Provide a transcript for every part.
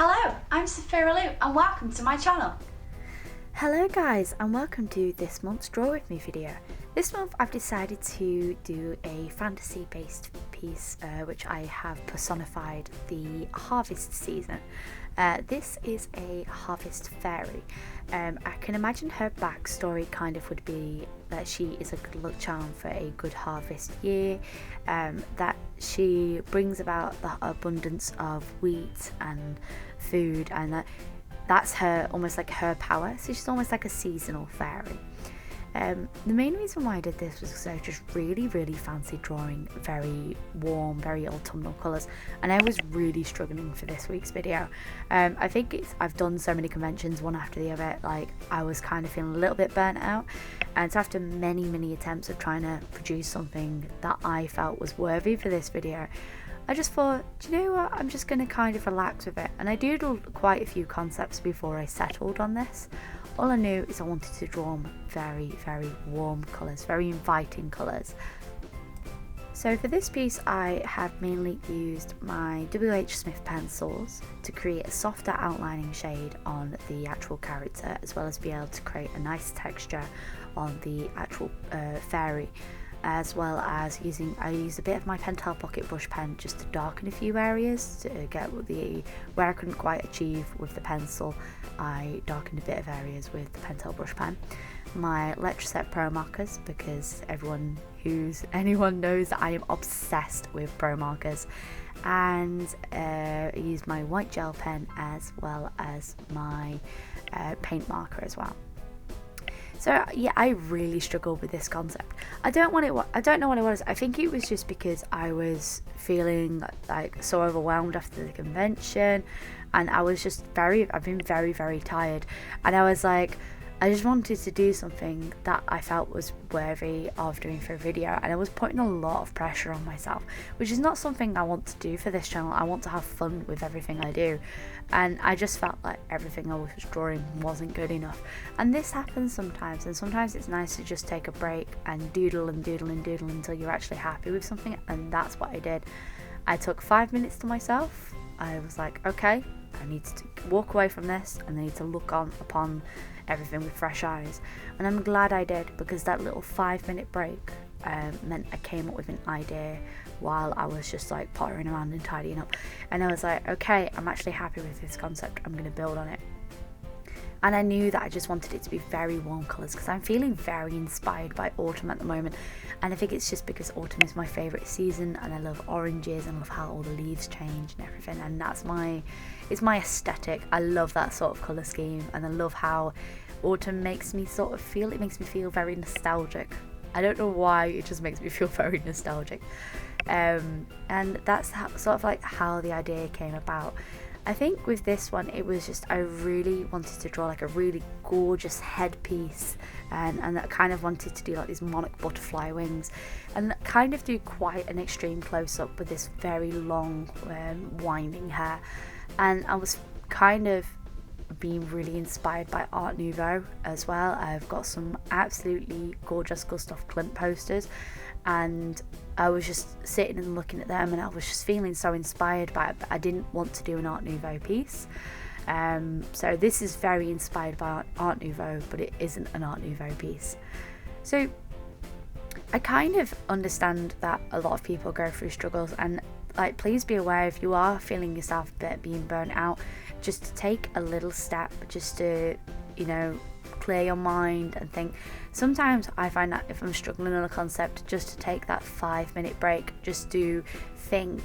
Hello, I'm Sophiralou and welcome to my channel. Hello guys and welcome to this month's Draw With Me video. This month I've decided to do a fantasy based piece which I have personified the harvest season. This is a harvest fairy. I can imagine her backstory kind of would be that she is a good luck charm for a good harvest year, that she brings about the abundance of wheat and food, and that's her, almost like her power. So she's almost like a seasonal fairy. The main reason why I did this was because I just really fancied drawing very warm, very autumnal colours, and I was really struggling for this week's video. I think I've done so many conventions one after the other, like I was kind of feeling a little bit burnt out, and so after many attempts of trying to produce something that I felt was worthy for this video, I just thought, do you know what, I'm just going to kind of relax with it. And I doodled quite a few concepts before I settled on this. All I knew is I wanted to draw very warm colours, very inviting colours. So for this piece I have mainly used my Whsmith pencils to create a softer outlining shade on the actual character, as well as be able to create a nice texture on the actual fairy. As well as I used a bit of my Pentel pocket brush pen just to darken a few areas to get where I couldn't quite achieve with the pencil. I darkened a bit of areas with the Pentel brush pen. My Letraset Pro markers, because anyone knows that I am obsessed with pro markers, and I used my white gel pen as well as my paint marker as well. So yeah, I really struggled with this concept. I don't know what it was. I think it was just because I was feeling like so overwhelmed after the convention, and I was just I've been very tired, and I was like, I just wanted to do something that I felt was worthy of doing for a video, and I was putting a lot of pressure on myself, which is not something I want to do for this channel. I want to have fun with everything I do, and I just felt like everything I was drawing wasn't good enough. And this happens sometimes, and sometimes it's nice to just take a break and doodle until you're actually happy with something, and that's what I did. I took 5 minutes to myself. I was like, okay, I need to walk away from this and I need to look upon everything with fresh eyes, and I'm glad I did, because that little 5-minute break meant I came up with an idea while I was just like pottering around and tidying up, and I was like, okay, I'm actually happy with this concept, I'm going to build on it. And I knew that I just wanted it to be very warm colours, because I'm feeling very inspired by autumn at the moment, and I think it's just because autumn is my favourite season, and I love oranges and love how all the leaves change and everything, and it's my aesthetic. I love that sort of colour scheme, and I love how autumn makes me feel very nostalgic. I don't know why, it just makes me feel very nostalgic, and that's sort of like how the idea came about. I think with this one, it was just I really wanted to draw like a really gorgeous headpiece, and I kind of wanted to do like these monarch butterfly wings, and kind of do quite an extreme close-up with this very long winding hair. And I was kind of being really inspired by Art Nouveau as well. I've got some absolutely gorgeous Gustav Klimt posters, and I was just sitting and looking at them, and I was just feeling so inspired by it, but I didn't want to do an Art Nouveau piece. So this is very inspired by Art Nouveau, but it isn't an Art Nouveau piece. So I kind of understand that a lot of people go through struggles, and like, please be aware, if you are feeling yourself being burnt out, just to take a little step, just to, clear your mind and think. Sometimes I find that if I'm struggling on a concept, just to take that 5-minute break, just to think,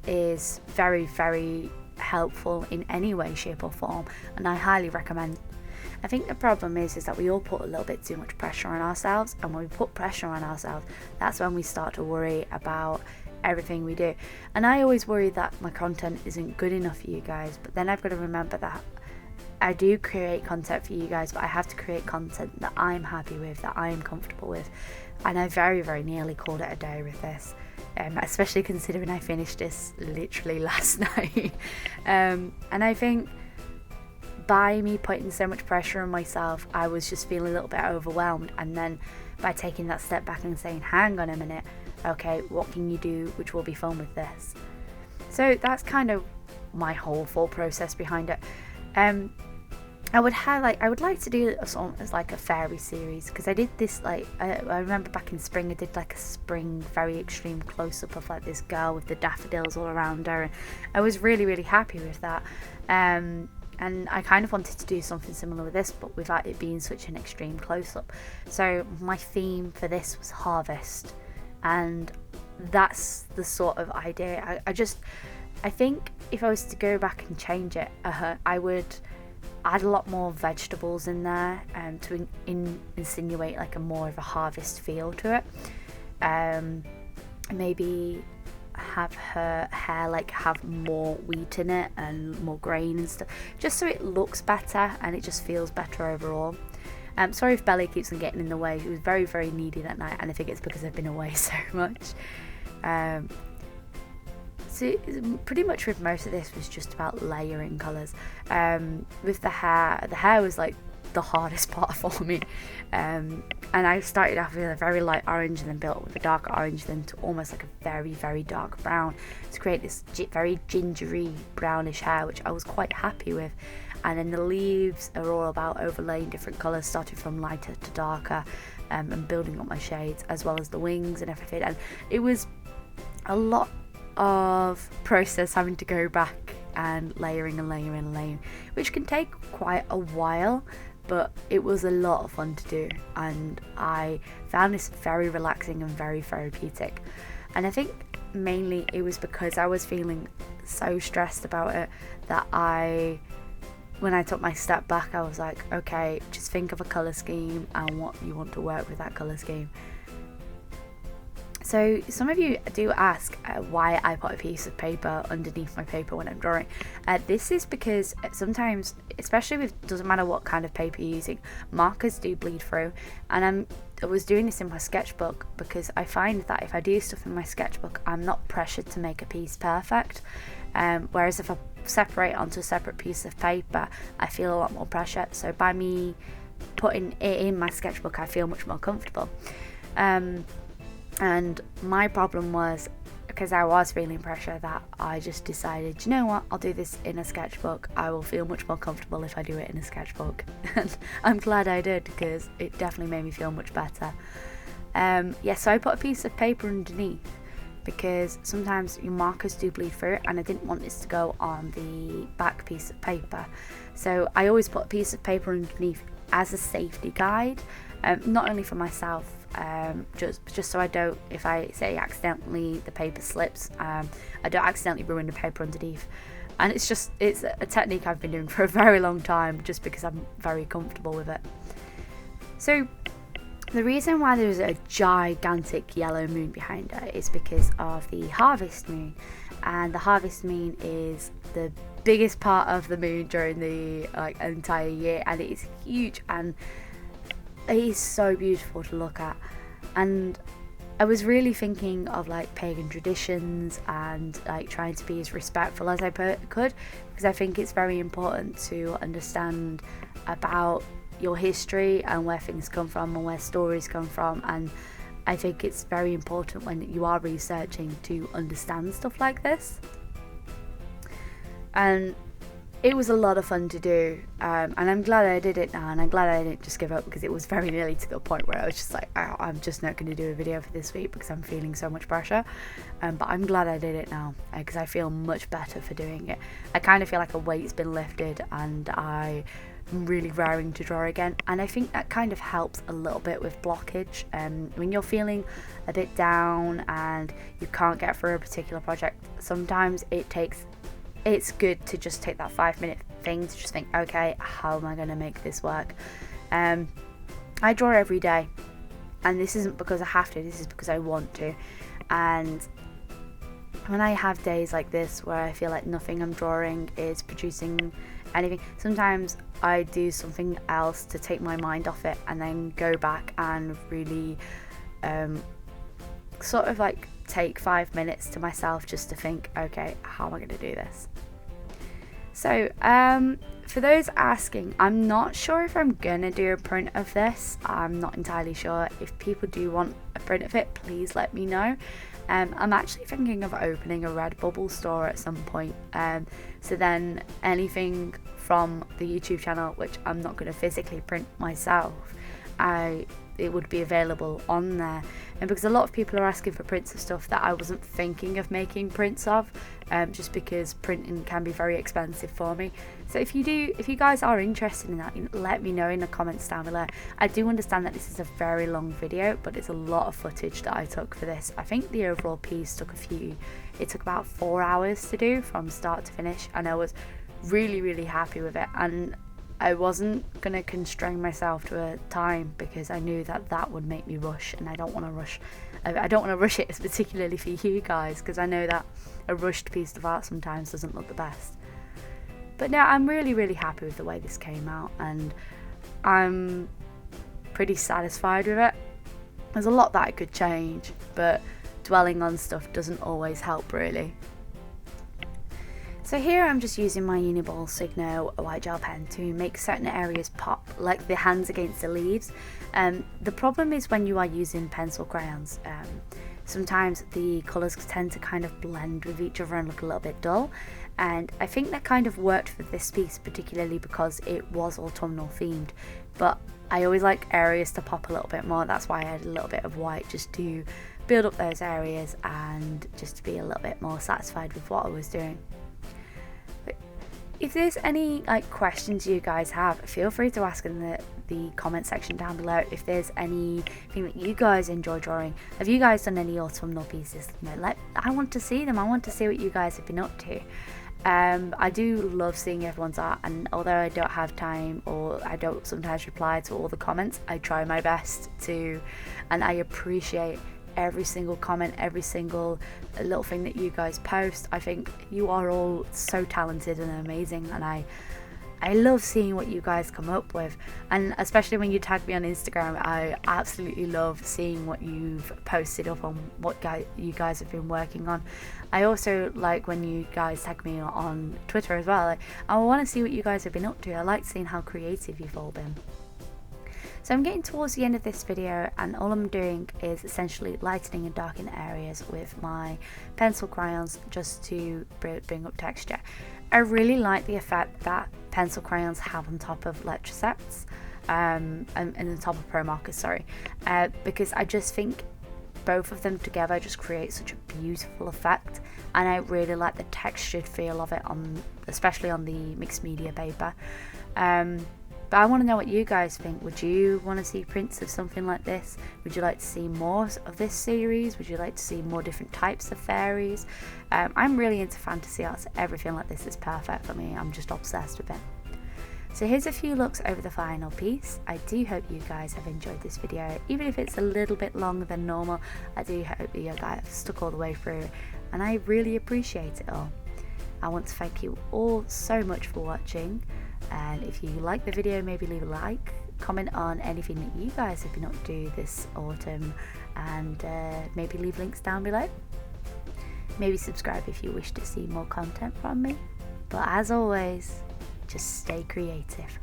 is very helpful in any way, shape or form, and I highly recommend. I think the problem is that we all put a little bit too much pressure on ourselves, and when we put pressure on ourselves, that's when we start to worry about everything we do. And I always worry that my content isn't good enough for you guys, but then I've got to remember that I do create content for you guys, but I have to create content that I'm happy with, that I am comfortable with. And I very nearly called it a day with this, especially considering I finished this literally last night. And I think by me putting so much pressure on myself, I was just feeling a little bit overwhelmed, and then by taking that step back and saying, hang on a minute, okay, what can you do which will be fun with this? So that's kind of my whole full process behind it. I would like to do a sort as like a fairy series, because I did this I remember back in spring I did like a spring very extreme close-up of like this girl with the daffodils all around her, and I was really happy with that. And I kind of wanted to do something similar with this, but without it being such an extreme close-up. So my theme for this was harvest, and that's the sort of idea. I think if I was to go back and change it, I would add a lot more vegetables in there to insinuate like a more of a harvest feel to it. Maybe have her hair like have more wheat in it and more grain and stuff, just so it looks better and it just feels better overall. Sorry if Belly keeps on getting in the way. She was very needy that night, and I think it's because I've been away so much. So pretty much with most of this was just about layering colours. With the hair was like the hardest part for me. And I started off with a very light orange and then built with a dark orange, then to almost like a very dark brown, to create this very gingery brownish hair, which I was quite happy with. And then the leaves are all about overlaying different colours, starting from lighter to darker, and building up my shades, as well as the wings and everything. And it was a lot of process having to go back and layering, which can take quite a while, but it was a lot of fun to do, and I found this very relaxing and very therapeutic. And I think mainly it was because I was feeling so stressed about it that when I took my step back, I was like, okay, just think of a colour scheme and what you want to work with that colour scheme. So some of you do ask why I put a piece of paper underneath my paper when I'm drawing. This is because sometimes, especially with, doesn't matter what kind of paper you're using, markers do bleed through. And I was doing this in my sketchbook because I find that if I do stuff in my sketchbook, I'm not pressured to make a piece perfect. Whereas if I separate onto a separate piece of paper, I feel a lot more pressure. So by me putting it in my sketchbook, I feel much more comfortable. And my problem was, because I was feeling pressure, that I just decided, you know what, I'll do this in a sketchbook. I will feel much more comfortable if I do it in a sketchbook. And I'm glad I did, because it definitely made me feel much better. So I put a piece of paper underneath, because sometimes your markers do bleed through, and I didn't want this to go on the back piece of paper. So I always put a piece of paper underneath as a safety guide, not only for myself, just so I don't, if I say accidentally the paper slips, I don't accidentally ruin the paper underneath. And it's a technique I've been doing for a very long time, just because I'm very comfortable with it. So the reason why there's a gigantic yellow moon behind it is because of the harvest moon, and the harvest moon is the biggest part of the moon during the entire year, and it is huge, and it is so beautiful to look at. And I was really thinking of pagan traditions and trying to be as respectful as I could, because I think it's very important to understand about your history and where things come from and where stories come from. And I think it's very important when you are researching to understand stuff like this. And it was a lot of fun to do, and I'm glad I did it now, and I'm glad I didn't just give up, because it was very nearly to the point where I was just like, oh, I'm just not going to do a video for this week because I'm feeling so much pressure. But I'm glad I did it now, because I feel much better for doing it. I kind of feel like a weight's been lifted, and I'm really raring to draw again. And I think that kind of helps a little bit with blockage. When you're feeling a bit down and you can't get through a particular project, sometimes it's good to just take that 5-minute thing to just think, okay, how am I going to make this work? I draw every day, and this isn't because I have to, this is because I want to. And when I have days like this where I feel like nothing I'm drawing is producing anything, sometimes I do something else to take my mind off it, and then go back and really take 5 minutes to myself just to think, okay, how am I going to do this? So for those asking, I'm not sure if I'm gonna do a print of this. I'm not entirely sure. If people do want a print of it, please let me know. I'm actually thinking of opening a Redbubble store at some point, so then anything from the YouTube channel, which I'm not going to physically print myself, it would be available on there. And because a lot of people are asking for prints of stuff that I wasn't thinking of making prints of, just because printing can be very expensive for me. So if you guys are interested in that, let me know in the comments down below. I do understand that this is a very long video, but it's a lot of footage that I took for this. I think the overall piece took about 4 hours to do from start to finish, and I was really happy with it. And I wasn't going to constrain myself to a time because I knew that would make me rush, and I don't want to rush. I don't want to rush it, particularly for you guys, because I know that a rushed piece of art sometimes doesn't look the best. But no, I'm really happy with the way this came out, and I'm pretty satisfied with it. There's a lot that I could change, but dwelling on stuff doesn't always help really. So here I'm just using my uniball signo white gel pen to make certain areas pop, like the hands against the leaves. The problem is when you are using pencil crayons, sometimes the colours tend to kind of blend with each other and look a little bit dull. And I think that kind of worked for this piece, particularly because it was autumnal themed. But I always like areas to pop a little bit more. That's why I had a little bit of white, just to build up those areas and just to be a little bit more satisfied with what I was doing. If there's any questions you guys have, feel free to ask in the comment section down below. If there's anything that you guys enjoy drawing, have you guys done any autumnal pieces? I want to see them. I want to see what you guys have been up to. I do love seeing everyone's art, and although I don't have time or I don't sometimes reply to all the comments, I try my best to, and I appreciate every single comment, every single little thing that you guys post. I think you are all so talented and amazing, and I love seeing what you guys come up with, and especially when you tag me on Instagram, I absolutely love seeing what you've posted up on what you guys have been working on. I also like when you guys tag me on Twitter as well. I want to see what you guys have been up to. I like seeing how creative you've all been. So I'm getting towards the end of this video, and all I'm doing is essentially lightening and darkening areas with my pencil crayons just to bring up texture. I really like the effect that pencil crayons have on top of Letrasets, and on top of promarkers, sorry, because I just think both of them together just create such a beautiful effect, and I really like the textured feel of it, especially on the mixed media paper. But I want to know what you guys think. Would you want to see prints of something like this? Would you like to see more of this series? Would you like to see more different types of fairies? I'm really into fantasy art, so everything like this is perfect for me. I'm just obsessed with it. So here's a few looks over the final piece. I do hope you guys have enjoyed this video. Even if it's a little bit longer than normal, I do hope you guys have stuck all the way through, and I really appreciate it all. I want to thank you all so much for watching. And if you like the video, maybe leave a like, comment on anything that you guys have been up to this autumn, and maybe leave links down below. Maybe subscribe if you wish to see more content from me. But as always, just stay creative.